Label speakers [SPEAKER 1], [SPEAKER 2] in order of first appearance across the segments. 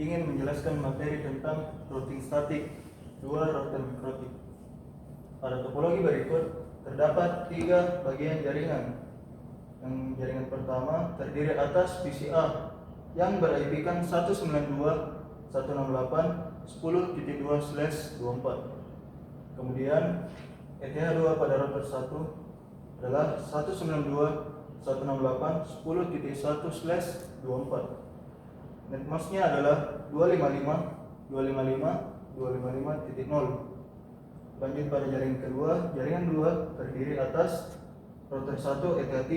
[SPEAKER 1] ingin menjelaskan materi tentang routing statik, dua router mikrotik. Pada topologi berikut terdapat 3 bagian jaringan. Yang jaringan pertama terdiri atas PCA yang ber-IP-kan 192.168.10.2/24. Kemudian ETH2 pada router 1 adalah 192.168.10.1/24. Netmasknya adalah 255.255.255.0. Lanjut pada jaringan kedua. Jaringan 2 terdiri atas router 1 ETH3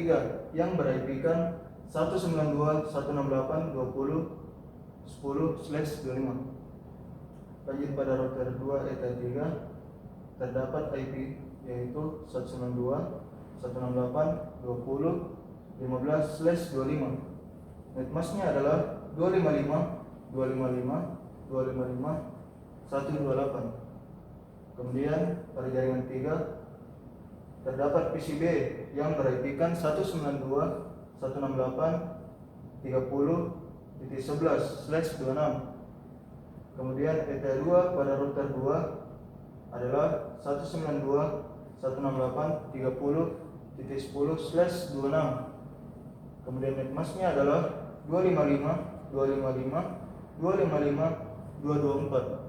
[SPEAKER 1] yang ber-IP-kan 192.168.20.10/25. Lanjut pada router 2 ETH3 terdapat IP yaitu 192.168.20.15/25. Netmasknya adalah 255.255.255.128. Kemudian pada jaringan 3 terdapat PCB yang ber-IP-kan 192.168.30.11/26. Kemudian ETH2 pada router 2 adalah 192.168.30.10/26. Kemudian netmasknya adalah 255.255.255.224.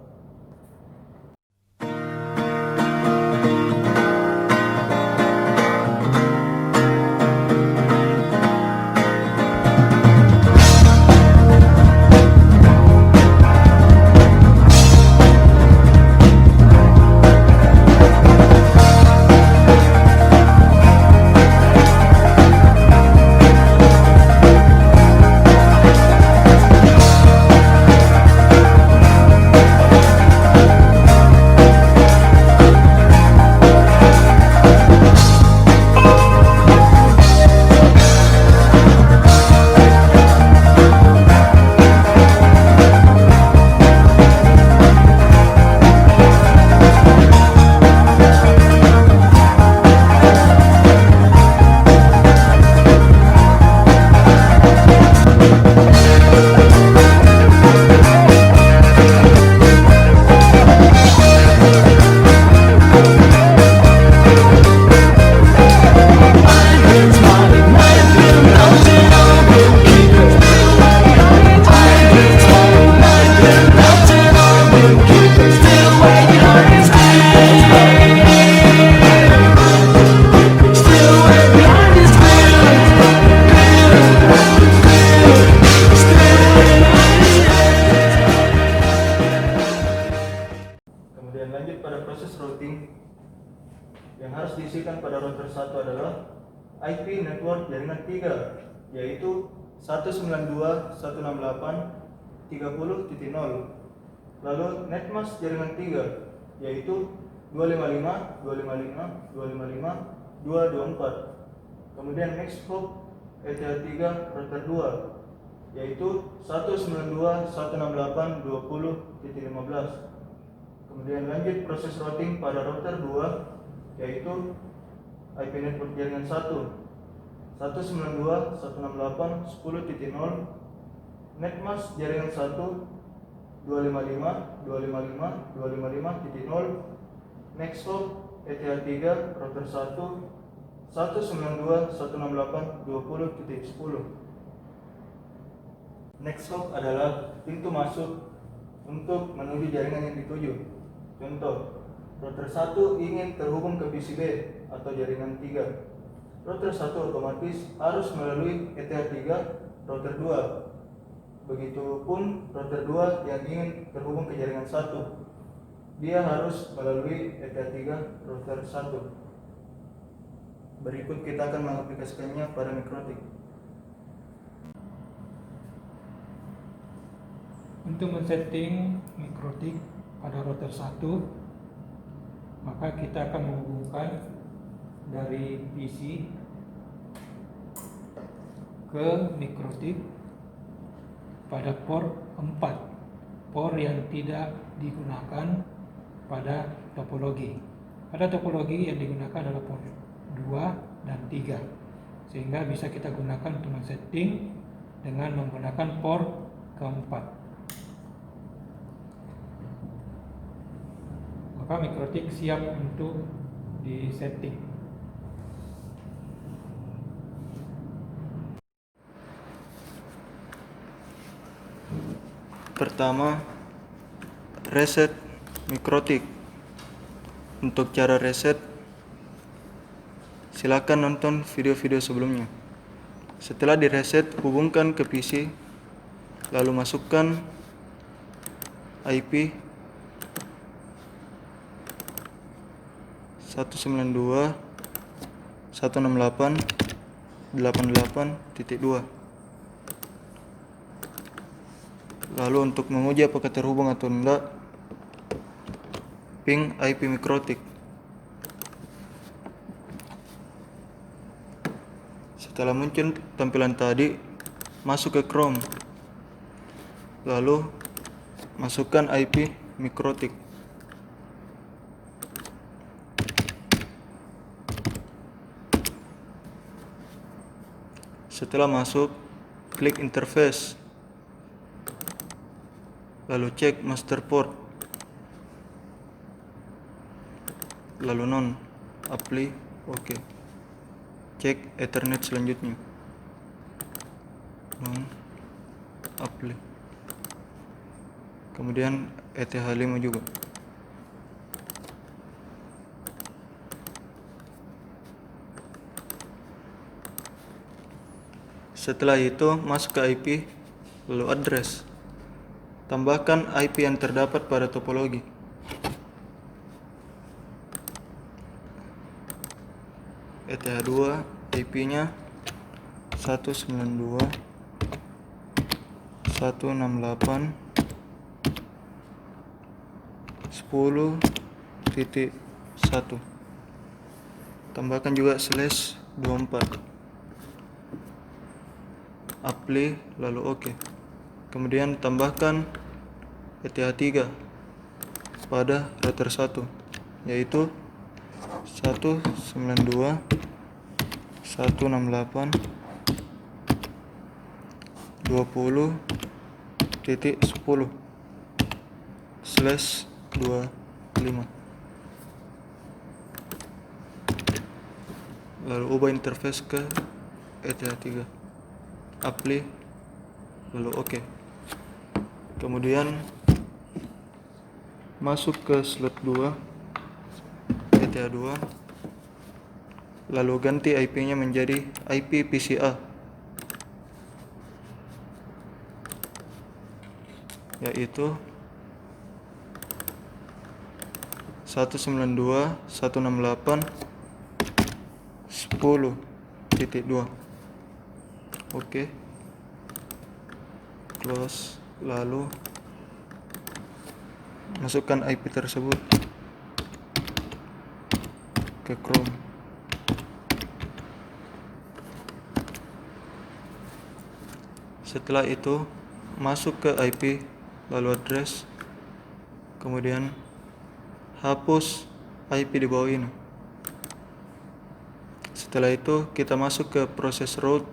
[SPEAKER 1] Lanjut pada proses routing, yang harus diisikan pada router 1 adalah IP network jaringan 3 yaitu 192.168.30.0. Lalu netmask jaringan 3 yaitu 255.255.255.224. Kemudian next hop ETH3 router 2 yaitu 192.168.20.15. Kemudian lanjut proses routing pada router 2 yaitu IP network jaringan 1 192.168.10.0, netmask jaringan 1 255.255.255.0, next hop ETH3 router 1 192.168.20.10. Next hop adalah pintu masuk untuk menuju jaringan yang dituju. Contoh, router 1 ingin terhubung ke PCB atau jaringan 3. Router 1 otomatis harus melalui ETH3 router 2. Begitupun router 2 yang ingin terhubung ke jaringan 1. Dia harus melalui ETH3 router 1. Berikut kita akan mengaplikasikannya pada mikrotik.
[SPEAKER 2] Untuk men-setting mikrotik pada router 1, maka kita akan menghubungkan dari PC ke mikrotik pada port 4, port yang tidak digunakan pada topologi. Pada topologi yang digunakan adalah port 2 dan 3, sehingga bisa kita gunakan untuk men-setting dengan menggunakan port keempat. maka mikrotik siap untuk disetting.
[SPEAKER 1] Pertama, reset mikrotik. Untuk cara reset, silakan nonton video-video sebelumnya. Setelah direset, hubungkan ke PC, lalu masukkan IP 192.168.88.2. Lalu untuk menguji apakah terhubung atau tidak, ping IP mikrotik. Setelah muncul tampilan tadi, masuk ke Chrome, lalu masukkan IP mikrotik. Setelah masuk, klik interface, lalu cek master port, lalu non, apply, oke. Cek Ethernet selanjutnya, non, apply. Kemudian ETH5 juga. Setelah itu masuk ke IP, lalu address. Tambahkan IP yang terdapat pada topologi. ETH2 IP-nya 192.168.10.1. Tambahkan juga /24. Apply, lalu oke. Kemudian tambahkan ETH3 pada router 1, yaitu 192.168.20.10/25. Lalu ubah interface ke ETH3. Apply, lalu oke. Kemudian masuk ke slot 2 ETH2, lalu ganti IP-nya menjadi IP PCA, yaitu 192.168.10.2. Oke. Close, lalu masukkan IP tersebut ke Chrome. Setelah itu masuk ke IP, lalu address, kemudian hapus IP di bawah ini. Setelah itu kita masuk ke proses route,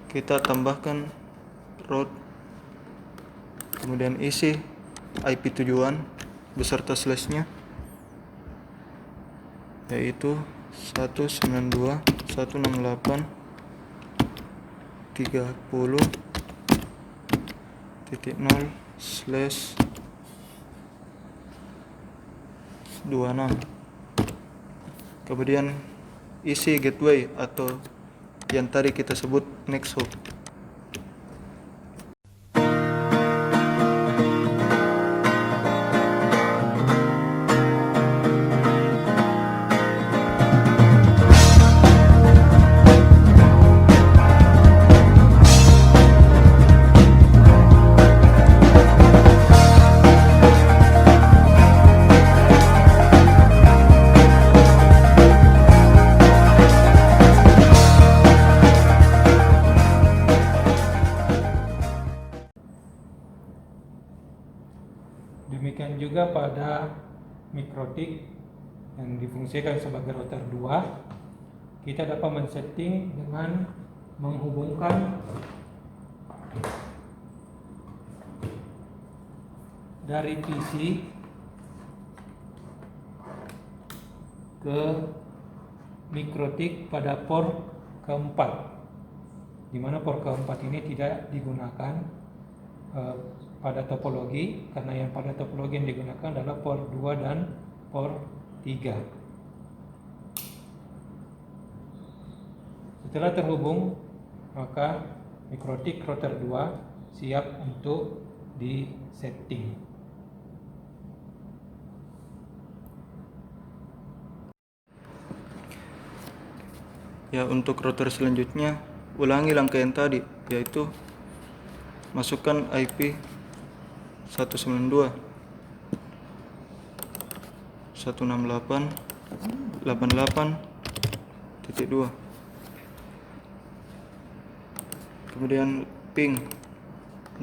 [SPEAKER 1] kita tambahkan route, kemudian isi IP tujuan beserta slashnya, yaitu 192.168.30/26. Kemudian isi gateway atau yang tadi kita sebut next hop.
[SPEAKER 2] Demikian juga pada mikrotik yang difungsikan sebagai router 2, kita dapat men-setting dengan menghubungkan dari PC ke mikrotik pada port keempat, di mana port keempat ini tidak digunakan pada topologi, karena yang pada topologi yang digunakan adalah port 2 dan port 3. Setelah terhubung, maka mikrotik router 2 siap untuk disetting.
[SPEAKER 1] Ya, untuk router selanjutnya ulangi langkah yang tadi, yaitu masukkan IP 192 168.88.2, kemudian ping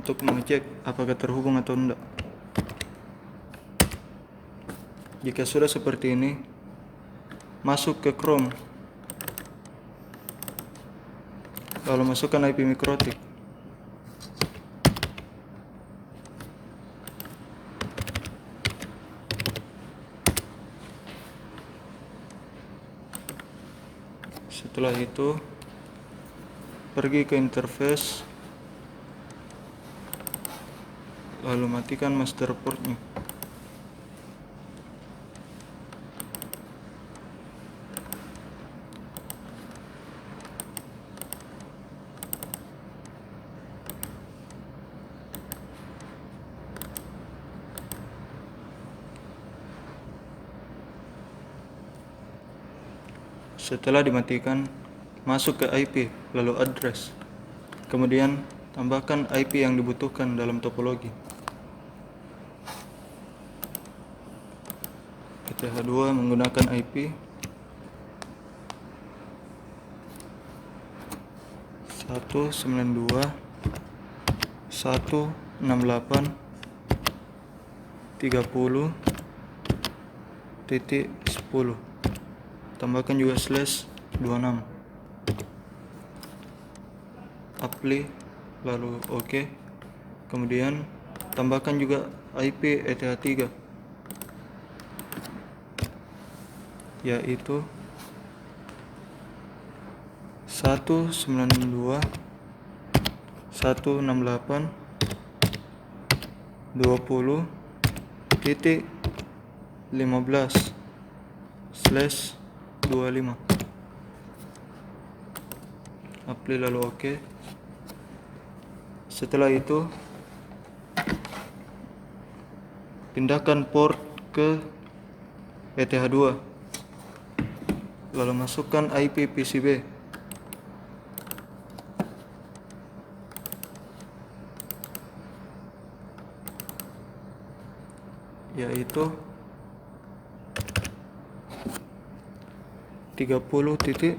[SPEAKER 1] untuk mengecek apakah terhubung atau tidak. Jika sudah seperti ini, masuk ke Chrome, lalu masukkan IP mikrotik. Setelah itu pergi ke interface, lalu matikan master portnya. Setelah dimatikan, masuk ke IP, lalu address. Kemudian tambahkan IP yang dibutuhkan dalam topologi. ETH2 menggunakan IP 192.168.30.10. Tambahkan juga /26. Apply, lalu OK. Kemudian tambahkan juga IP ETH3, yaitu 192.168.20.15/25. Apply, lalu OK. Setelah itu pindahkan port ke ETH2, lalu masukkan IP PCB, yaitu 30.11.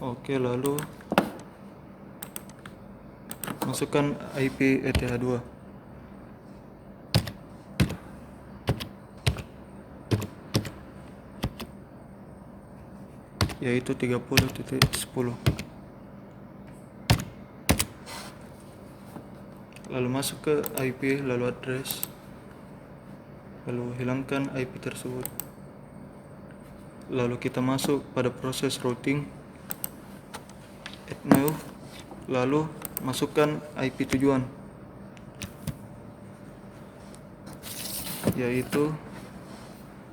[SPEAKER 1] Oke, lalu masukkan IP ETH2, yaitu 30.10. Lalu masuk ke IP, lalu address, lalu hilangkan IP tersebut. Lalu kita masuk pada proses routing, add new, lalu masukkan IP tujuan, yaitu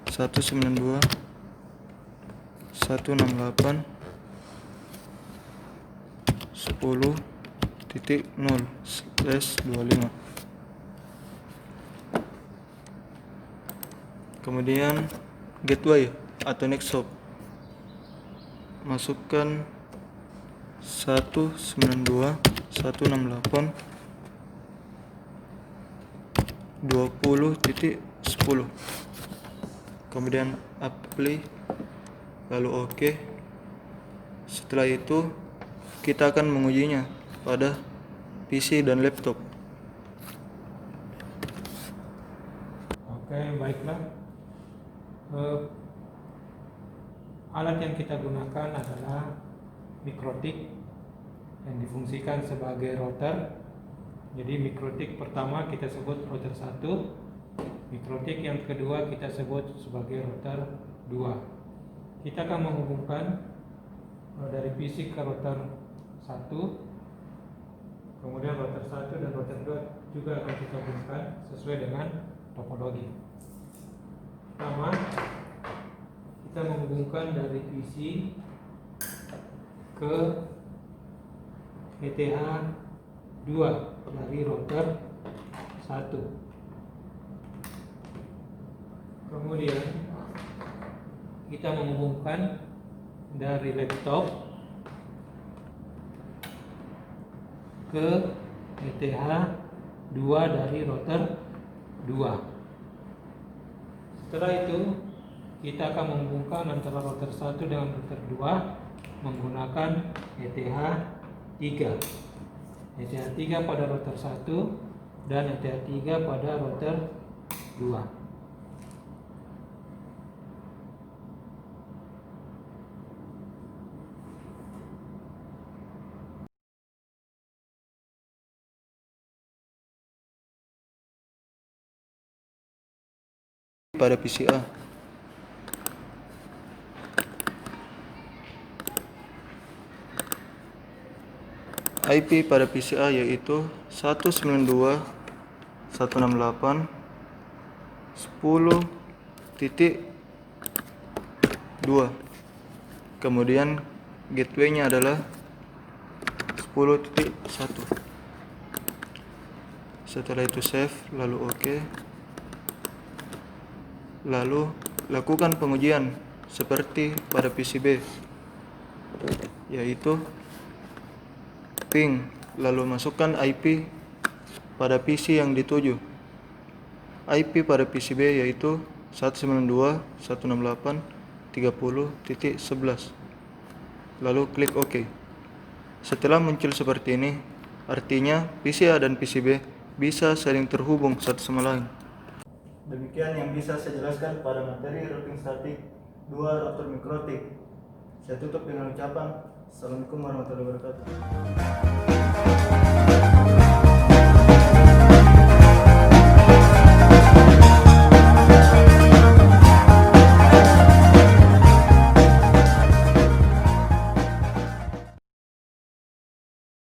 [SPEAKER 1] 192.168.10.10/25. Kemudian gateway atau next hop, masukkan 192.168.20.10. Kemudian apply, lalu OK. Setelah itu kita akan mengujinya pada PC dan laptop.
[SPEAKER 2] Oke, baiklah. Alat yang kita gunakan adalah mikrotik yang difungsikan sebagai router Jadi mikrotik pertama kita sebut router 1, mikrotik yang kedua kita sebut sebagai router 2. Kita akan menghubungkan dari PC ke router 1, kemudian router 1 dan router 2 juga akan kita hubungkan sesuai dengan topologi. Pertama, kita menghubungkan dari PC ke ETH 2 dari router 1. Kemudian kita menghubungkan dari laptop ke ETH 2 dari router 2. Setelah itu kita akan menghubungkan antara router 1 dengan router 2 menggunakan ETH 3. ETH 3 pada router 1 dan ETH 3 pada router 2.
[SPEAKER 1] Pada PCA. IP pada PCA yaitu 192.168.10.2. Kemudian gateway-nya adalah 10.1. Setelah itu save, lalu OK. Lalu lakukan pengujian seperti pada PCB, yaitu ping, lalu masukkan IP pada PC yang dituju. IP pada PCB yaitu 192.168.30.11. Lalu klik OK. Setelah muncul seperti ini, artinya PCA dan PCB bisa saling terhubung satu sama lain. Demikian yang bisa saya jelaskan pada materi routing statik 2 router mikrotik. Saya tutup dengan ucapan Assalamualaikum warahmatullahi wabarakatuh.